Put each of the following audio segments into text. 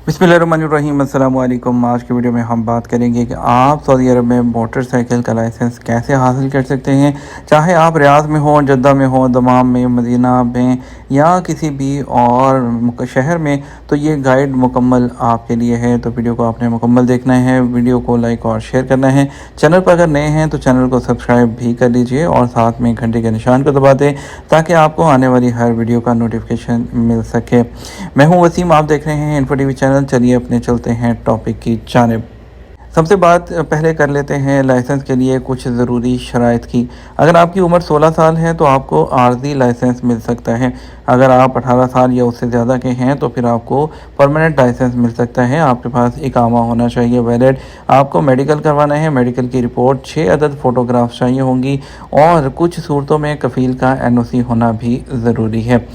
बिस्मिल्लाहिर्रहमानिर्रहीम अस्सलाम वालेकुम। आज की वीडियो में हम बात करेंगे कि आप सऊदी अरब में मोटरसाइकिल का लाइसेंस कैसे हासिल कर सकते हैं। चाहे आप रियाद में हो, जद्दा में हो, दमाम में, मदीना में या किसी भी और शहर में, तो ये गाइड मुकम्मल आपके लिए है। तो वीडियो को आपने मुकम्मल देखना है, वीडियो को लाइक और शेयर करना है। चैनल पर अगर नए हैं तो चैनल को सब्सक्राइब भी कर लीजिए और साथ में घंटे के निशान को दबा दें ताकि आपको आने वाली हर वीडियो का नोटिफिकेशन मिल सके। मैं हूं वसीम, आप देख रहे हैं इन्फो टीवी चैनल। चलिए अपने चलते हैं टॉपिक की जानिब। सबसे बात पहले कर लेते हैं लाइसेंस के लिए कुछ ज़रूरी शराइत की। अगर आपकी उम्र 16 साल है तो आपको आर्जी लाइसेंस मिल सकता है। अगर आप 18 साल या उससे ज़्यादा के हैं तो फिर आपको परमानेंट लाइसेंस मिल सकता है। आपके पास इकामा होना चाहिए वैलिड। आपको मेडिकल करवाना है, मेडिकल की रिपोर्ट, 6 अदद फ़ोटोग्राफ्स चाहिए होंगी और कुछ सूरतों में कफ़ील का एनओसी होना भी ज़रूरी है।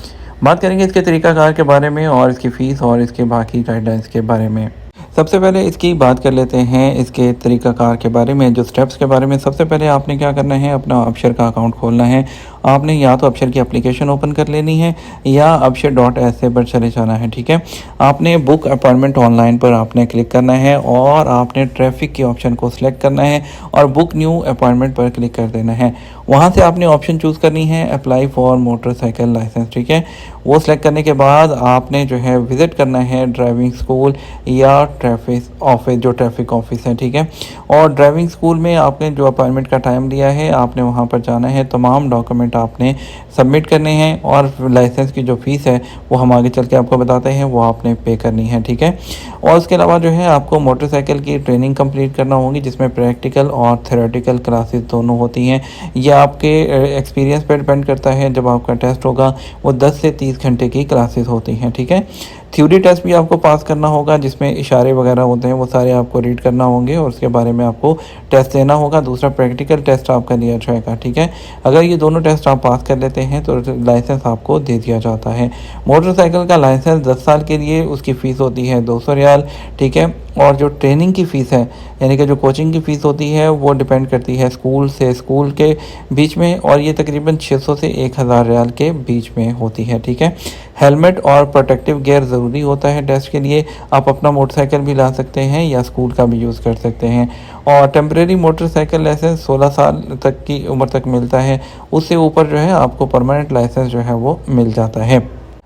बात करेंगे इसके तरीक़ाकार के बारे में और इसकी फ़ीस और इसके बाकी गाइडलाइंस के बारे में। सबसे पहले इसकी बात कर लेते हैं इसके तरीक़ाकार के बारे में, जो स्टेप्स के बारे में। सबसे पहले आपने क्या करना है, अपना अबशर का अकाउंट खोलना है। आपने या तो अबशर की एप्लीकेशन ओपन कर लेनी है या abshir.sa पर चले जाना है। ठीक है, आपने बुक अपॉइंटमेंट ऑनलाइन पर आपने क्लिक करना है और आपने ट्रैफिक के ऑप्शन को सिलेक्ट करना है और बुक न्यू अपॉइंटमेंट पर क्लिक कर देना है। वहाँ से आपने ऑप्शन चूज़ करनी है अप्लाई फॉर मोटरसाइकिल लाइसेंस। ठीक है, वो सिलेक्ट करने के बाद आपने जो है विज़िट करना है ड्राइविंग स्कूल या ट्रैफिक ऑफिस, जो ट्रैफिक ऑफिस है। ठीक है, और ड्राइविंग स्कूल में आपने जो अपॉइंटमेंट का टाइम लिया है आपने वहाँ पर जाना है, तमाम डॉक्यूमेंट आपने सबमिट करने हैं और लाइसेंस की जो फ़ीस है वो हम आगे चल के आपको बताते हैं, वो आपने पे करनी है। ठीक है, और उसके अलावा जो है आपको मोटरसाइकिल की ट्रेनिंग कंप्लीट करना होगी जिसमें प्रैक्टिकल और थ्योरेटिकल क्लासेस दोनों होती हैं। यह आपके एक्सपीरियंस पर डिपेंड करता है। जब आपका टेस्ट होगा वो 10 से 30 घंटे की क्लासेस होती हैं। ठीक है, थ्योरी टेस्ट भी आपको पास करना होगा जिसमें इशारे वगैरह होते हैं वो सारे आपको रीड करना होंगे और उसके बारे में आपको टेस्ट देना होगा। दूसरा प्रैक्टिकल टेस्ट आपका लिया जाएगा। ठीक है, अगर ये दोनों टेस्ट आप पास कर लेते हैं तो लाइसेंस आपको दे दिया जाता है। मोटरसाइकिल का लाइसेंस 10 साल के लिए उसकी फ़ीस होती है 200 रियाल। ठीक है, और जो ट्रेनिंग की फ़ीस है यानी कि जो कोचिंग की फ़ीस होती है वो डिपेंड करती है स्कूल से स्कूल के बीच में और ये तकरीबन 600 से 1000 रियाल के बीच में होती है। ठीक है, हेलमेट और प्रोटेक्टिव गियर ज़रूरी होता है टेस्ट के लिए। आप अपना मोटरसाइकिल भी ला सकते हैं या स्कूल का भी यूज़ कर सकते हैं। और टेम्परेरी मोटरसाइकिल लाइसेंस 16 साल तक की उम्र तक मिलता है, उससे ऊपर जो है आपको परमानेंट लाइसेंस जो है वो मिल जाता है।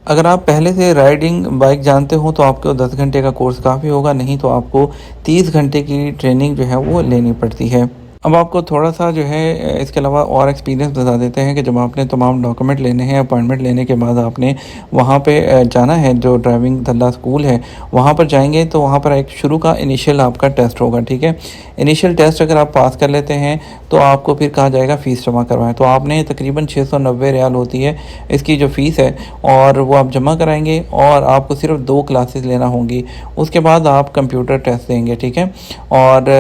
अगर आप पहले से राइडिंग बाइक जानते हो तो आपको 10 घंटे का कोर्स काफ़ी होगा, नहीं तो आपको 30 घंटे की ट्रेनिंग जो है वो लेनी पड़ती है। अब आपको थोड़ा सा जो है इसके अलावा और एक्सपीरियंस बता देते हैं कि जब आपने तमाम डॉक्यूमेंट लेने हैं, अपॉइंटमेंट लेने के बाद आपने वहाँ पे जाना है, जो ड्राइविंग धल्ला स्कूल है वहाँ पर जाएंगे तो वहाँ पर एक शुरू का इनिशियल आपका टेस्ट होगा। ठीक है, इनिशियल टेस्ट अगर आप पास कर लेते हैं तो आपको फिर कहा जाएगा फ़ीस जमा करवाएं। तो आपने तकरीबन 690 रियाल होती है इसकी जो फ़ीस है और वो आप जमा कराएंगे और आपको सिर्फ 2 क्लासेस लेना होंगी। उसके बाद आप कंप्यूटर टेस्ट देंगे। ठीक है, और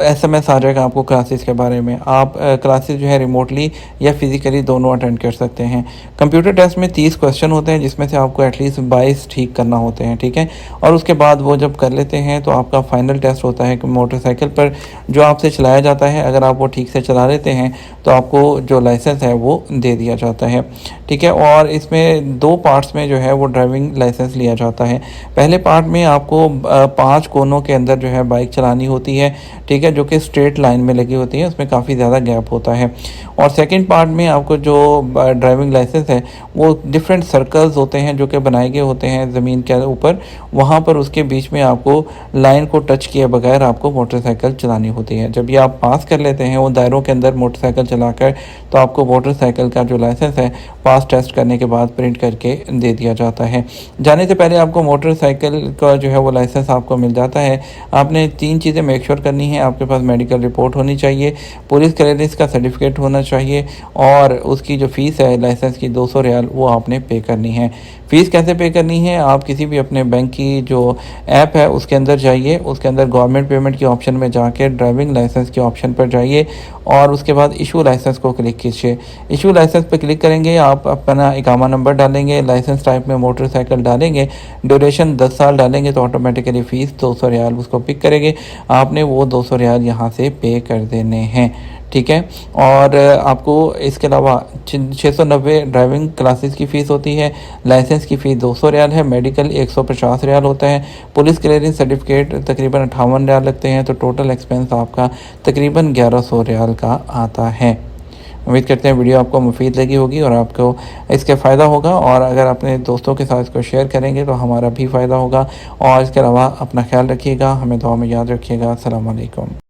SMS आ जाएगा आपको क्लासेस के बारे में। आप क्लासेस जो है रिमोटली या फिज़िकली दोनों अटेंड कर सकते हैं। कंप्यूटर टेस्ट में 30 क्वेश्चन होते हैं जिसमें से आपको एटलीस्ट 22 ठीक करना होते हैं। ठीक है, और उसके बाद वो जब कर लेते हैं तो आपका फाइनल टेस्ट होता है कि मोटरसाइकिल पर जो आपसे चलाया जाता है अगर आप वो ठीक से चला लेते हैं तो आपको जो लाइसेंस है वो दे दिया जाता है। ठीक है, और इसमें 2 पार्ट्स में जो है वो ड्राइविंग लाइसेंस लिया जाता है। पहले पार्ट में आपको 5 कोनों के अंदर जो है बाइक चलानी होती है। ठीक है, जो कि स्ट्रेट लाइन में लगी होती है, उसमें काफ़ी ज़्यादा गैप होता है। और सेकंड पार्ट में आपको जो ड्राइविंग लाइसेंस है वो डिफरेंट सर्कल्स होते हैं जो कि बनाए गए होते हैं ज़मीन के ऊपर, वहाँ पर उसके बीच में आपको लाइन को टच किए बगैर आपको मोटरसाइकिल चलानी होती है। जब ये आप पास कर लेते हैं वो दायरों के अंदर मोटरसाइकिल चलाकर, तो आपको मोटरसाइकिल का जो लाइसेंस है पास टेस्ट करने के बाद प्रिंट करके दे दिया जाता है। जाने से पहले आपको मोटरसाइकिल का जो है वो लाइसेंस आपको मिल जाता है। आपने 3 चीज़ें मेक श्योर करनी है। आपके पास मेडिकल रिपोर्ट होनी चाहिए, पुलिस क्लियरेंस का सर्टिफिकेट होना चाहिए और उसकी जो फ़ीस है लाइसेंस की 200 रियाल वो आपने पे करनी है। फ़ीस कैसे पे करनी है, आप किसी भी अपने बैंक की जो ऐप है उसके अंदर जाइए, उसके अंदर गवर्नमेंट पेमेंट के ऑप्शन में जाके ड्राइविंग लाइसेंस के ऑप्शन पर जाइए और उसके बाद इशू लाइसेंस को क्लिक कीजिए। इशू लाइसेंस पर क्लिक करेंगे, आप अपना इकामा नंबर डालेंगे, लाइसेंस टाइप में मोटरसाइकिल डालेंगे, ड्यूरेशन 10 साल डालेंगे तो ऑटोमेटिकली फ़ीस 200 रियाल उसको पिक करेंगे। आपने वो 200 रियाल यहाँ से पे कर देने हैं। ठीक है। और आपको इसके अलावा 690 ड्राइविंग क्लासेस की फ़ीस होती है। लाइसेंस की फ़ीस 200 रियाल है। मेडिकल 150 रियाल होता है। पुलिस क्लियरेंस सर्टिफिकेट तकरीबन 58 रियाल लगते हैं। तो टोटल एक्सपेंस आपका तकरीबन 1100 रियाल का आता है। उम्मीद करते हैं वीडियो आपको मुफीद लगी होगी और आपको इसके फ़ायदा होगा, और अगर अपने दोस्तों के साथ इसको शेयर करेंगे तो हमारा भी फ़ायदा होगा। और इसके अलावा अपना ख्याल रखिएगा, हमें दुआ में याद रखिएगा। अस्सलाम वालेकुम।